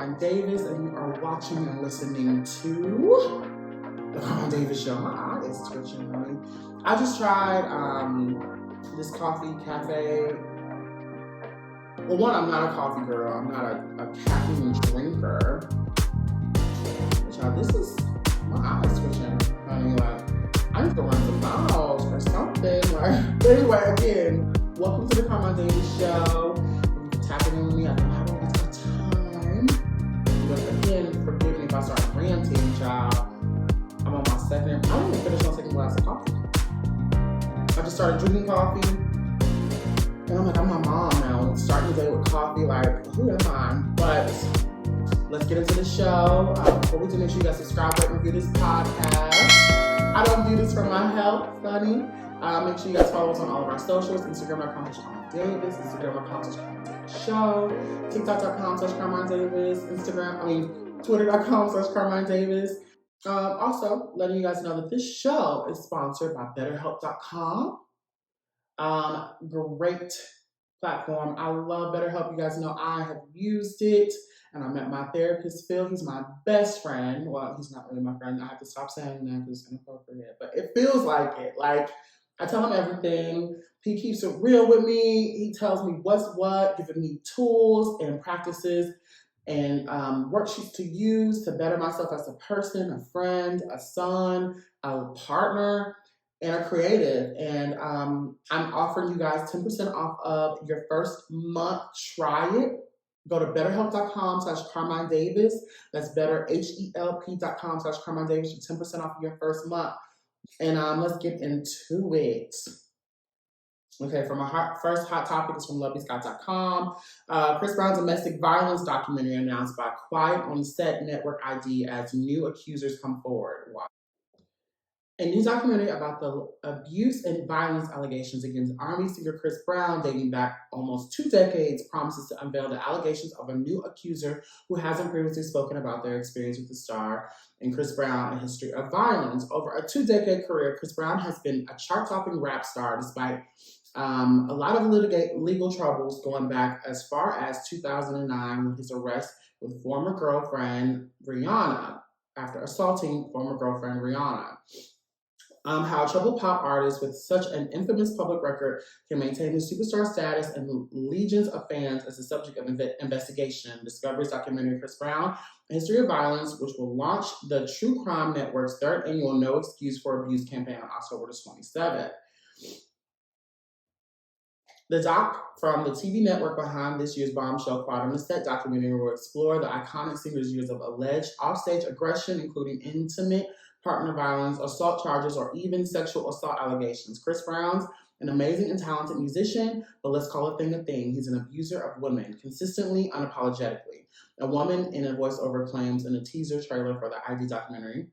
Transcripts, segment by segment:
Carmine Davis, and you are watching and listening to the Carmine Davis Show. My eye is twitching, honey. I just tried this coffee cafe. Well, one, I'm not a coffee girl. I'm not a caffeine drinker. Child, this is my eyes twitching, honey. Like, I need to run some miles or something. Like, but anyway, again, welcome to the Carmine Davis Show. You can tap in with me. I don't have a lot of time. But again, forgive me if I start ranting, child. I'm on my second. I didn't even finish my second glass of coffee. I just started drinking coffee. And I'm like, I'm my mom now. Starting the day with coffee, like, who am I? But let's get into the show. Before we do, make sure you guys subscribe, rate, and review this podcast. I don't do this for my health, honey. Make sure you guys follow us on all of our socials. Instagram.com/Carmine Davis, Instagram.com/Carmine Davis Show, TikTok.com/Carmine Davis, Twitter.com/Carmine Davis. Also, letting you guys know that this show is sponsored by BetterHelp.com. Great platform. I love BetterHelp. You guys know I have used it, and I met my therapist, Phil. He's my best friend. Well, he's not really my friend. I have to stop saying that because it's inappropriate, but it feels like it. Like, I tell him everything. He keeps it real with me. He tells me what's what, giving me tools and practices and worksheets to use to better myself as a person, a friend, a son, a partner, and a creative. And I'm offering you guys 10% off of your first month. Try it. Go to betterhelp.com/Carmine Davis. That's betterhelp.com/Carmine Davis for 10% off your first month. And let's get into it. Okay, from first hot topic is from loveyscott.com. Chris Brown's domestic violence documentary announced by Quiet on Set Network ID as new accusers come forward. Wow. A new documentary about the abuse and violence allegations against R&B singer Chris Brown, dating back almost 2 decades, promises to unveil the allegations of a new accuser who hasn't previously spoken about their experience with the star and Chris Brown, a history of violence. Over a 2-decade career, Chris Brown has been a chart-topping rap star despite a lot of legal troubles going back as far as 2009 with his arrest with former girlfriend Rihanna after assaulting former girlfriend Rihanna. How a troubled pop artist with such an infamous public record can maintain his superstar status and legions of fans as the subject of investigation. Discovery's documentary Chris Brown, A History of Violence, which will launch the True Crime Network's 3rd annual No Excuse for Abuse campaign on October 27th. The doc from the TV network behind this year's bombshell Quiet on the Set documentary will explore the iconic singer's years of alleged offstage aggression, including intimate partner violence, assault charges, or even sexual assault allegations. Chris Brown's an amazing and talented musician, but let's call a thing a thing. He's an abuser of women, consistently, unapologetically. A woman in a voiceover claims in a teaser trailer for the ID documentary.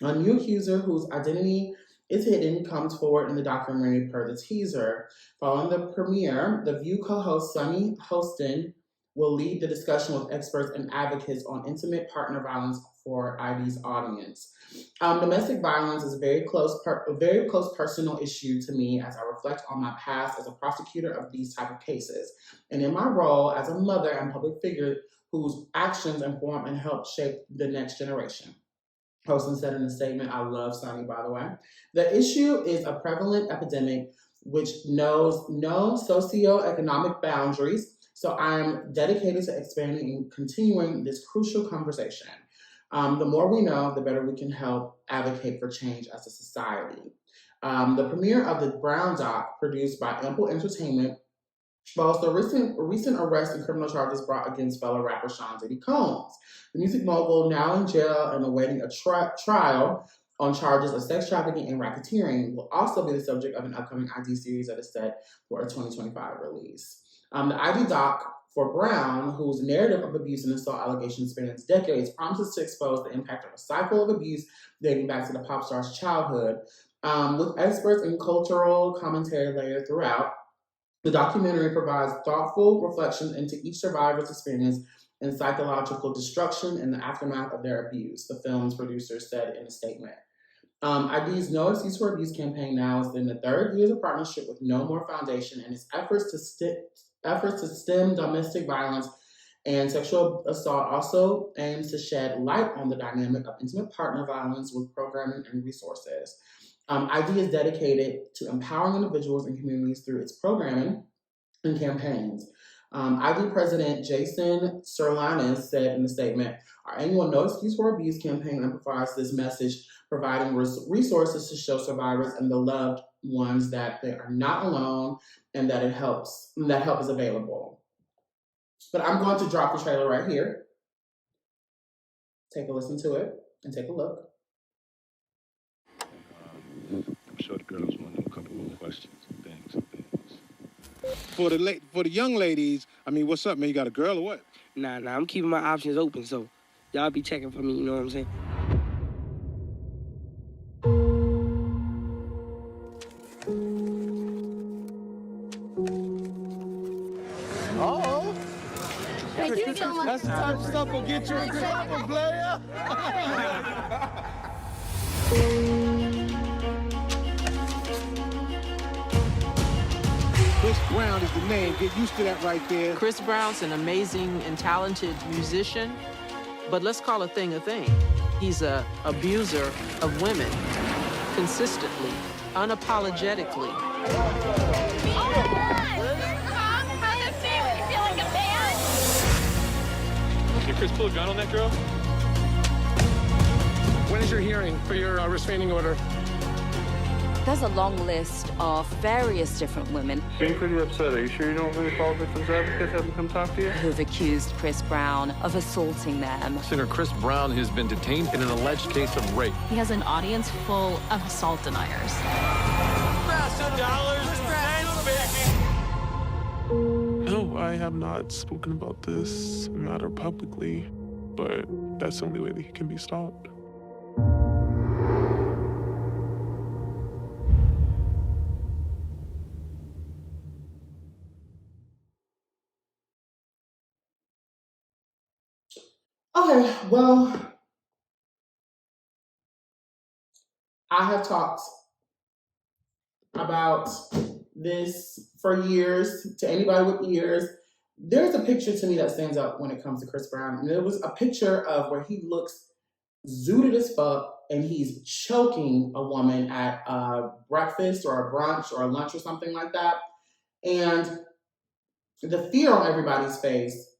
A new accuser whose identity is hidden comes forward in the documentary per the teaser. Following the premiere, The View co-host Sunny Hostin will lead the discussion with experts and advocates on intimate partner violence for ID's audience. Domestic violence is a very close personal issue to me as I reflect on my past as a prosecutor of these type of cases, and in my role as a mother and public figure whose actions inform and help shape the next generation. Hostin said in a statement. I love Sunny, by the way. The issue is a prevalent epidemic which knows no socioeconomic boundaries, so I am dedicated to expanding and continuing this crucial conversation. The more we know, the better we can help advocate for change as a society. The premiere of the Brown doc, produced by Ample Entertainment, follows the recent arrest and criminal charges brought against fellow rapper Sean Diddy Combs. The music mogul, now in jail and awaiting a trial on charges of sex trafficking and racketeering, will also be the subject of an upcoming ID series that is set for a 2025 release. The ID doc for Brown, whose narrative of abuse and assault allegations spans decades, promises to expose the impact of a cycle of abuse dating back to the pop star's childhood, with experts and cultural commentary layered throughout. The documentary provides thoughtful reflections into each survivor's experience and psychological destruction in the aftermath of their abuse, the film's producers said in a statement. ID's No Excuse for Abuse campaign now is in the 3rd year of partnership with No More Foundation, and its efforts to stem domestic violence And sexual assault also aims to shed light on the dynamic of intimate partner violence with programming and resources. ID is dedicated to empowering individuals and communities through its programming and campaigns. ID President Jason Serlanis said in the statement, our annual No Excuse for Abuse campaign amplifies this message, providing resources to show survivors and the loved ones that they are not alone and that help is available. But I'm going to drop the trailer right here. Take a listen to it and take a look. I'm sure the girls want to know a couple more questions and things. For the young ladies, I mean, what's up, man? You got a girl or what? Nah, I'm keeping my options open, so y'all be checking for me, you know what I'm saying? Oh, Thank you so much. that's the type of stuff will get you in trouble, player. Chris Brown is the name. Get used to that right there. Chris Brown's an amazing and talented musician, but let's call a thing a thing. He's an abuser of women, consistently, unapologetically. Oh my God! Mom, how's it feel? You feel like a man? Did Chris pull a gun on that girl? When is your hearing for your restraining order? There's a long list of various different women Being pretty upset. Are you sure you don't really call victims advocates, have them come talk to you? who've accused Chris Brown of assaulting them. Singer Chris Brown has been detained in an alleged case of rape. He has an audience full of assault deniers. No, I have not spoken about this matter publicly, but that's the only way that he can be stopped. Okay, well, I have talked about this for years to anybody with ears. There's a picture to me that stands out when it comes to Chris Brown. And there was a picture of where he looks zooted as fuck and he's choking a woman at a breakfast or a brunch or a lunch or something like that. And the fear on everybody's face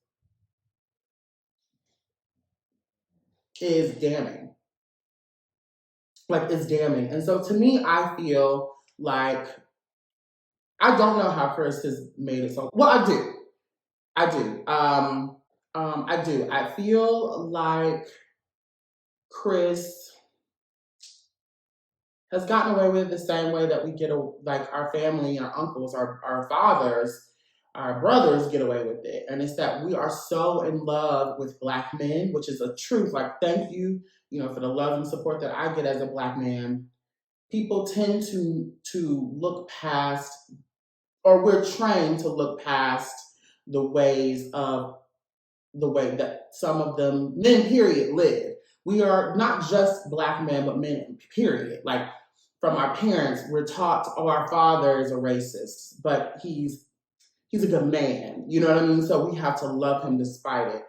is damning. Like, it's damning. And so to me, I feel like, I don't know how Chris has made it so, well, I do. I do. I feel like Chris has gotten away with it the same way that we get, like our family, our uncles, our fathers, our brothers get away with it. And it's that we are so in love with Black men, which is a truth. Like, thank you, for the love and support that I get as a Black man. People tend to look past, or we're trained to look past the way that some of them, men period, live. We are not just Black men, but men period. Like, from our parents, we're taught, our father is a racist, but he's a good man. You know what I mean? So we have to love him despite it.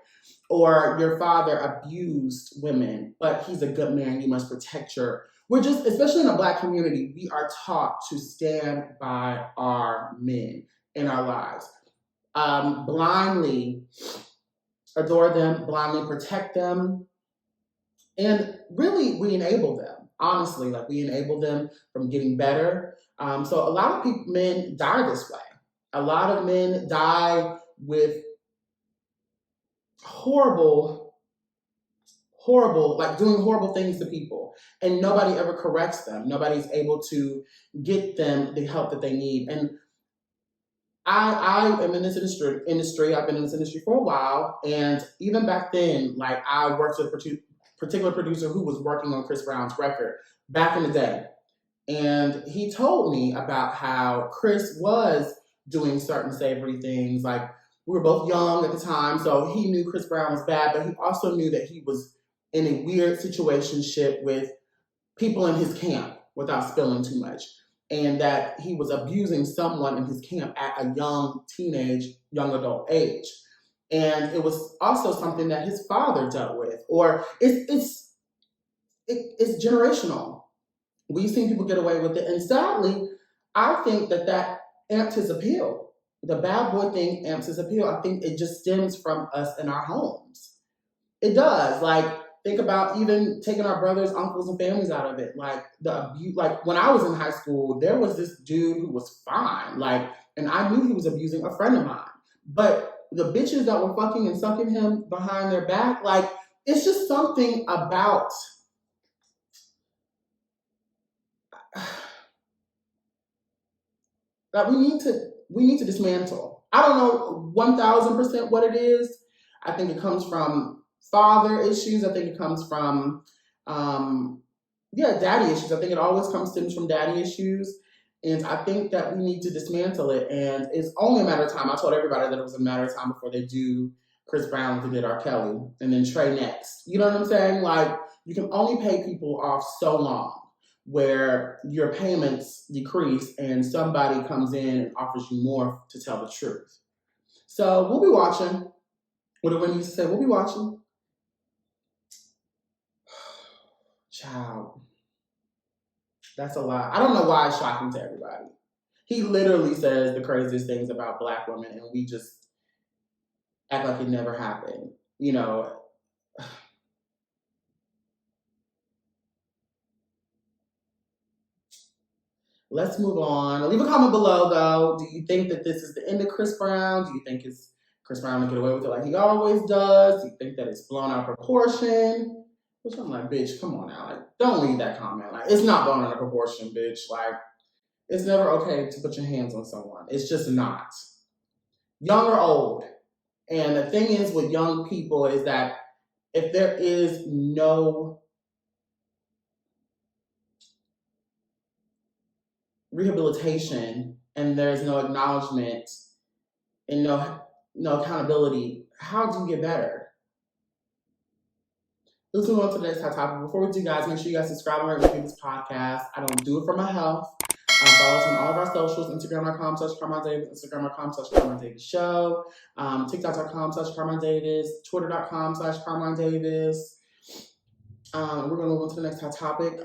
Or your father abused women, but he's a good man. You must protect we're just, especially in the Black community, we are taught to stand by our men in our lives. Blindly adore them, blindly protect them, and really we enable them. Honestly, like, we enable them from getting better. So a lot of men die this way. A lot of men die with horrible, like doing horrible things to people, and nobody ever corrects them. Nobody's able to get them the help that they need. And I am in this industry. I've been in this industry for a while, and even back then, like, I worked with a particular producer who was working on Chris Brown's record back in the day, and he told me about how Chris was doing certain savory things. Like, we were both young at the time, so he knew Chris Brown was bad, but he also knew that he was in a weird situationship with people in his camp, without spilling too much, and that he was abusing someone in his camp at a young adult age. And it was also something that his father dealt with, or it's generational. We've seen people get away with it, and sadly, I think that amps his appeal. The bad boy thing amps his appeal. I think it just stems from us in our homes. It does. Like, think about even taking our brothers, uncles, and families out of it. Like the abuse. Like when I was in high school, there was this dude who was fine. Like, and I knew he was abusing a friend of mine. But the bitches that were fucking and sucking him behind their back, like, it's just something about that we need to dismantle. I don't know 1,000% what it is. I think it comes from father issues. I think it comes from daddy issues. I think it always stems from daddy issues. And I think that we need to dismantle it. And it's only a matter of time. I told everybody that it was a matter of time before they do Chris Brown, if they did R. Kelly, and then Trey next. You know what I'm saying? Like, you can only pay people off so long where your payments decrease and somebody comes in and offers you more to tell the truth. So we'll be watching. What do Wendy used to say? We'll be watching. Child. That's a lot. I don't know why it's shocking to everybody. He literally says the craziest things about Black women, and we just act like it never happened. You know, let's move on. Leave a comment below, though. Do you think that this is the end of Chris Brown? Do you think Chris Brown will get away with it like he always does? Do you think that it's blown out of proportion? Which I'm like, bitch, come on now. Like, don't leave that comment. Like, it's not blown out of proportion, bitch. Like, it's never okay to put your hands on someone. It's just not. Young or old. And the thing is with young people is that if there is no rehabilitation and there's no acknowledgement and no accountability, how do you get better? Let's move on to the next hot topic. Before we do, guys, make sure you guys subscribe and review this podcast. I don't do it for my health. Follow us on all of our socials, Instagram.com/Carmine Davis, Instagram.com/Carmine Davis Show, TikTok.com/Carmine Davis, Twitter.com/Carmine Davis. We're going to move on to the next hot topic.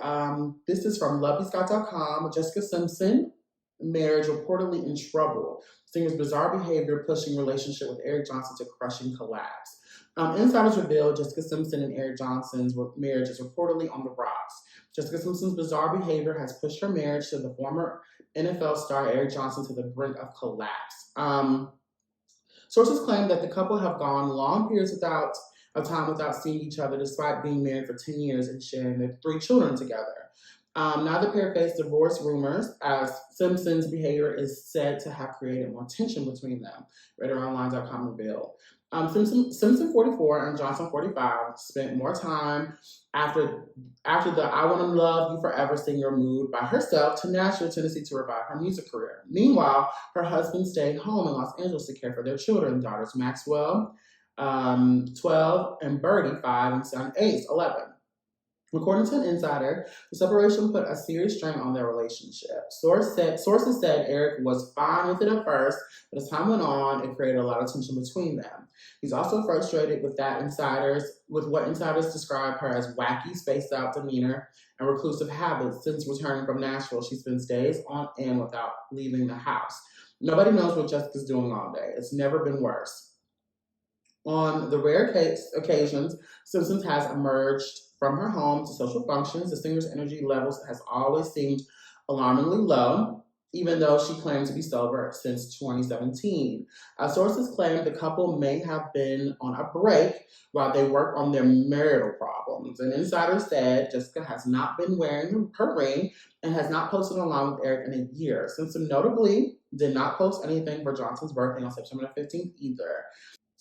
This is from LoveyScott.com. Jessica Simpson, marriage reportedly in trouble. Singer's bizarre behavior pushing relationship with Eric Johnson to crushing collapse. Insiders reveal Jessica Simpson and Eric Johnson's marriage is reportedly on the rocks. Jessica Simpson's bizarre behavior has pushed her marriage to the former NFL star Eric Johnson to the brink of collapse. Sources claim that the couple have gone long periods of time without seeing each other, despite being married for 10 years and sharing their 3 children together. Now the pair face divorce rumors, as Simpson's behavior is said to have created more tension between them. RadioOnline.com revealed. Simpson 44 and Johnson 45 spent more time after the I Want to Love You Forever singer moved by herself to Nashville, Tennessee to revive her music career. Meanwhile, her husband stayed home in Los Angeles to care for their children, daughters Maxwell, 12, and Birdie, 5, and son Ace, 11. According to an insider, the separation put a serious strain on their relationship. Sources said Eric was fine with it at first, but as time went on, it created a lot of tension between them. He's also frustrated with what insiders describe her as wacky, spaced out demeanor and reclusive habits. Since returning from Nashville, she spends days on end without leaving the house. Nobody knows what Jessica's doing all day. It's never been worse. On the rare occasions Simpson has emerged from her home to social functions, the singer's energy levels has always seemed alarmingly low, even though she claimed to be sober since 2017. Sources claim the couple may have been on a break while they work on their marital problems. An insider said Jessica has not been wearing her ring and has not posted online with Eric in a year. Simpson notably did not post anything for Johnson's birthday on September 15th either.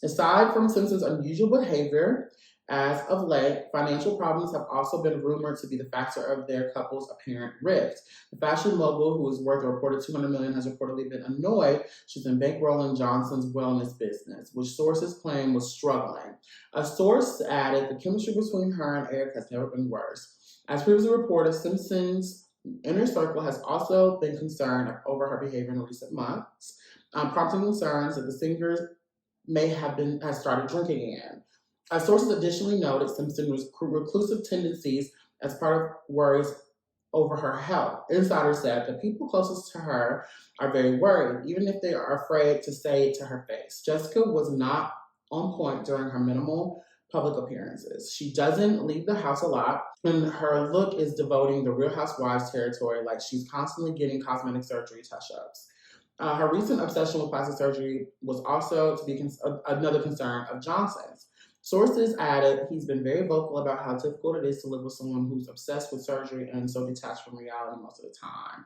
Aside from Simpson's unusual behavior, as of late, financial problems have also been rumored to be the factor of their couple's apparent rift. The fashion mogul, who is worth a reported $200 million, has reportedly been annoyed she's been bankrolling Johnson's wellness business, which sources claim was struggling. A source added the chemistry between her and Eric has never been worse. As previously reported, Simpson's inner circle has also been concerned over her behavior in recent months, prompting concerns that the singer has started drinking again. Sources additionally noted Simpson's reclusive tendencies as part of worries over her health. Insiders said the people closest to her are very worried, even if they are afraid to say it to her face. Jessica was not on point during her minimal public appearances. She doesn't leave the house a lot, and her look is devoting the Real Housewives territory, like she's constantly getting cosmetic surgery touch-ups. Her recent obsession with plastic surgery was also to be another concern of Johnson's. Sources added he's been very vocal about how difficult it is to live with someone who's obsessed with surgery and so detached from reality most of the time.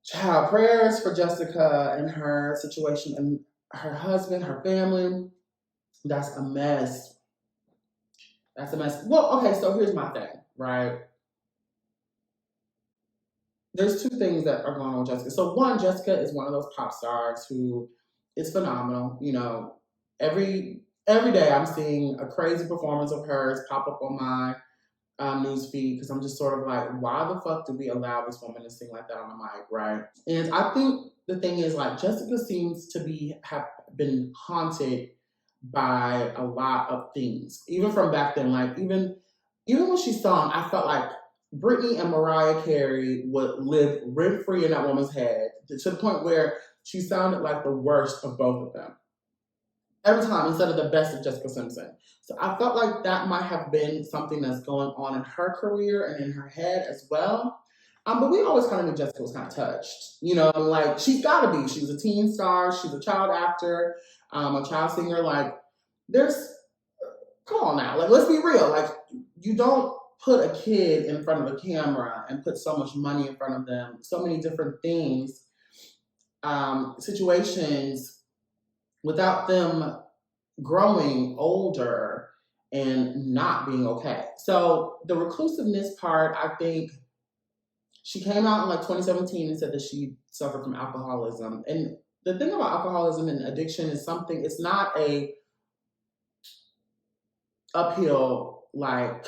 Child, prayers for Jessica and her situation and her husband, her family. That's a mess. That's a mess. Well, okay, so here's my thing, right? There's two things that are going on with Jessica. So one, Jessica is one of those pop stars who is phenomenal. You know, every day I'm seeing a crazy performance of hers pop up on my news feed because I'm just sort of like, why the fuck did we allow this woman to sing like that on the mic, right? And I think the thing is, like, Jessica seems to have been haunted by a lot of things, even from back then. Like even when she sung, I felt like Britney and Mariah Carey would live rent-free in that woman's head to the point where she sounded like the worst of both of them every time instead of the best of Jessica Simpson. So I felt like that might have been something that's going on in her career and in her head as well. But we always kind of knew Jessica was kind of touched. You know, like, she's got to be. She's a teen star. She's a child actor, a child singer. Like, come on now. Like, let's be real. Like, you don't put a kid in front of a camera and put so much money in front of them, so many different things, situations, without them growing older and not being okay. So the reclusiveness part, I think she came out in like 2017 and said that she suffered from alcoholism. And the thing about alcoholism and addiction is something, it's not a uphill, like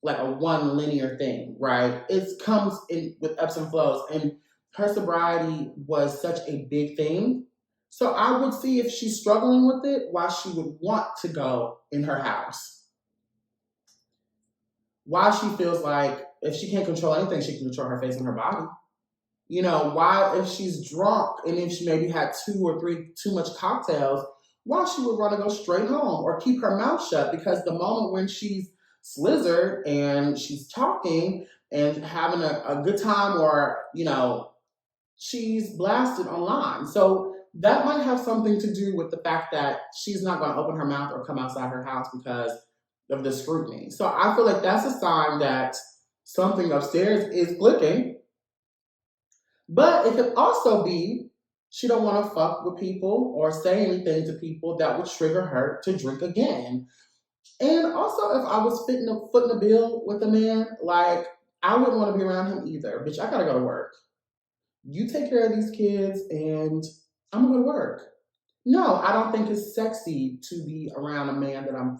a one linear thing, right? It comes in with ebbs and flows. And her sobriety was such a big thing. So I would see if she's struggling with it, why she would want to go in her house. Why she feels like if she can't control anything, she can control her face and her body. You know, why if she's drunk and if she maybe had 2 or 3 too much cocktails, why she would want to go straight home or keep her mouth shut, because the moment when she's slizzard and she's talking and having a good time, or, you know, she's blasted online. So that might have something to do with the fact that she's not going to open her mouth or come outside her house because of the scrutiny. So I feel like that's a sign that something upstairs is clicking. But it could also be she don't want to fuck with people or say anything to people that would trigger her to drink again. And also, if I was footing the bill with a man, like, I wouldn't want to be around him either. Bitch, I gotta go to work. You take care of these kids and I'm gonna go to work. No, I don't think it's sexy to be around a man that I'm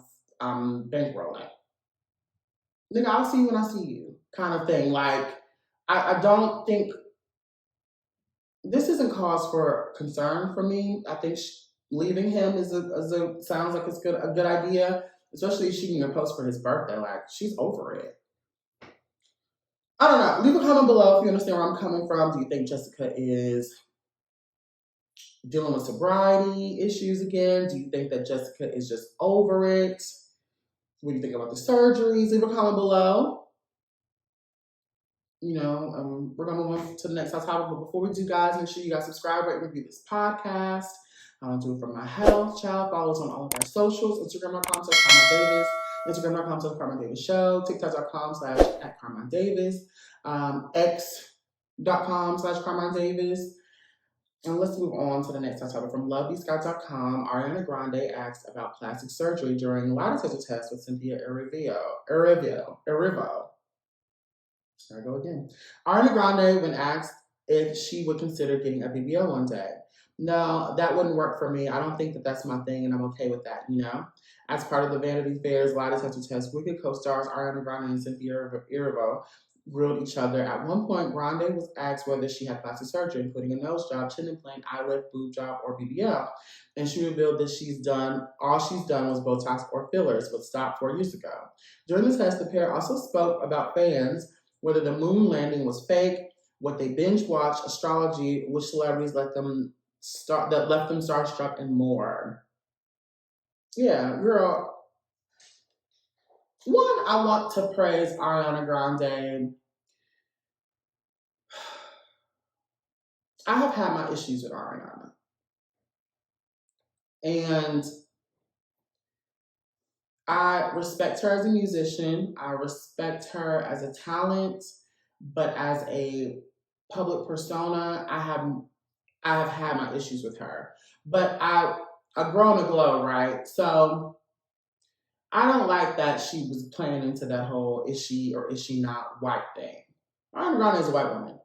bankrolling. Nigga, I'll see you when I see you, kind of thing. Like, I don't think this isn't cause for concern for me. I think leaving him sounds like it's a good idea, especially if she can even post for his birthday. Like, she's over it. I don't know. Leave a comment below if you understand where I'm coming from. Do you think Jessica is dealing with sobriety issues again? Do you think that Jessica is just over it? What do you think about the surgeries? Leave a comment below. You know, we're going to move on to the next topic. But before we do, guys, make sure you guys subscribe, rate, and review this podcast. I don't do it for my health, child. Follow us on all of our socials. Instagram.com/Carmine Davis. Instagram.com/Carmine Davis Show. TikTok.com/@Carmine Davis. X.com/Carmine Davis. And let's move on to the next topic. From LoveYouScott.com, Ariana Grande asked about plastic surgery during lie detector test with Cynthia Erivo. There I go again. Ariana Grande, when asked if she would consider getting a BBL one day. No, that wouldn't work for me. I don't think that that's my thing, and I'm okay with that, you know? As part of the Vanity Fair's lie detector test, Wicked co-stars Ariana Grande and Cynthia Erivo grilled each other. At one point, Grande was asked whether she had plastic surgery, including a nose job, chin implant, eyelid, boob job, or BBL. And she revealed that all she's done was Botox or fillers, but stopped 4 years ago. During the test, the pair also spoke about fans, whether the moon landing was fake, what they binge watched, astrology, which celebrities left them starstruck, and more. Yeah, girl. One, I want to praise Ariana Grande. I have had my issues with Ariana. And I respect her as a musician. I respect her as a talent, but as a public persona, I have had my issues with her. But I've grown to glow, right? So I don't like that she was playing into that whole is she or is she not white thing. Ariana Grande is a white woman.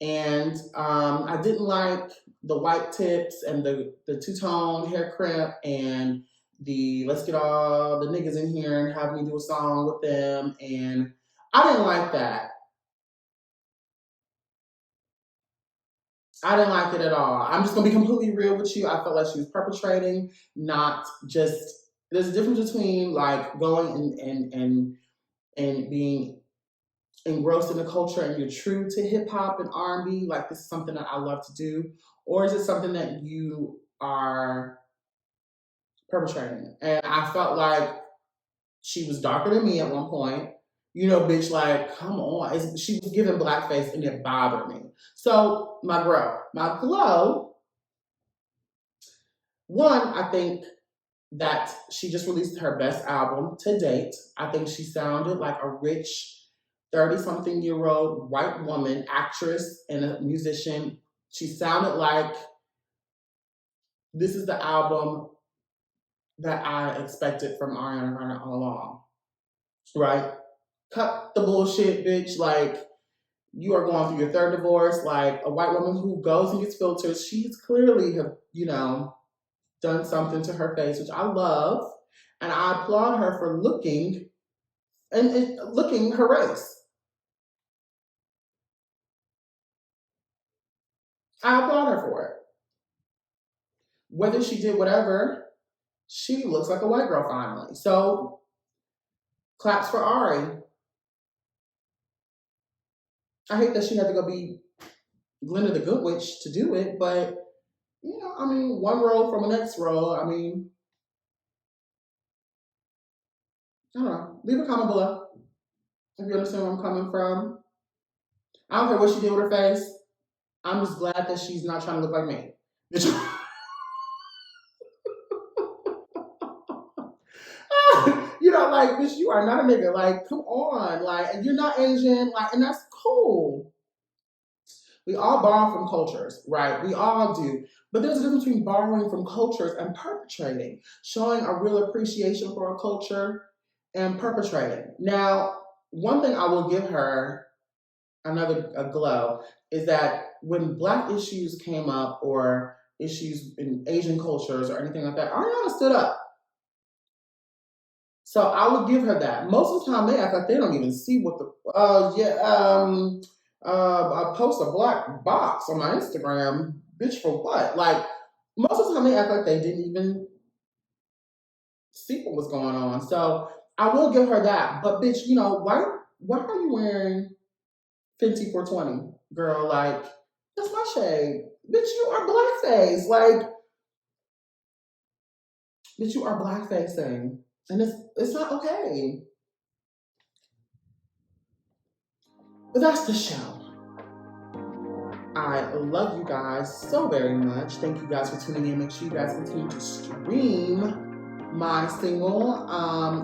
And I didn't like the white tips and the two-tone hair crimp and the let's get all the niggas in here and have me do a song with them. And I didn't like that. I didn't like it at all. I'm just gonna be completely real with you. I felt like she was perpetrating, not just, there's a difference between like going and being engrossed in the culture and you're true to hip hop and R&B, like this is something that I love to do, or is it something that you are perpetrating? And I felt like she was darker than me at one point. You know, bitch, like, come on. She was giving blackface and it bothered me. So, my glow, one, I think that she just released her best album to date. I think she sounded like a rich 30-something-year-old white woman, actress and a musician. She sounded like this is the album that I expected from Ariana Grande all along, right? Cut the bullshit, bitch. Like, you are going through your third divorce. Like, a white woman who goes and gets filters, she's clearly have, done something to her face, which I love. And I applaud her for looking her race. I applaud her for it. Whether she did whatever, she looks like a white girl finally. So, claps for Ari. I hate that she had to go be Glinda the Good Witch to do it, but, one role from the next role, I don't know. Leave a comment below if you understand where I'm coming from. I don't care what she did with her face. I'm just glad that she's not trying to look like me. Like, bitch, you are not a nigga. Like, come on. Like, and you're not Asian. Like, and that's cool. We all borrow from cultures, right? We all do. But there's a difference between borrowing from cultures and perpetrating. Showing a real appreciation for a culture and perpetrating. Now, one thing I will give her a glow is that when Black issues came up or issues in Asian cultures or anything like that, Ariana stood up. So I would give her that. Most of the time they act like they don't even see what I post a black box on my Instagram, bitch, for what? Like, most of the time they act like they didn't even see what was going on. So I will give her that. But bitch, why are you wearing Fenty 420, girl? Like, that's my shade. Bitch, you are blackface. Like, bitch, you are blackfacing. And it's not okay. But that's the show. I love you guys so very much. Thank you guys for tuning in. Make sure you guys continue to stream my single,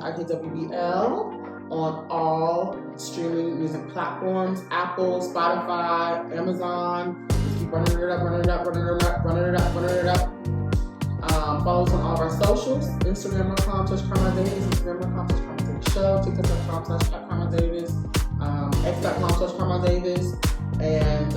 IKWBL, on all streaming music platforms, Apple, Spotify, Amazon. Just keep running it up. Follow us on all of our socials, Instagram.com/CarmineDavis, Instagram.com/CarmineDavis, TikTok.com/CarmineDavis, X.com/CarmineDavis, and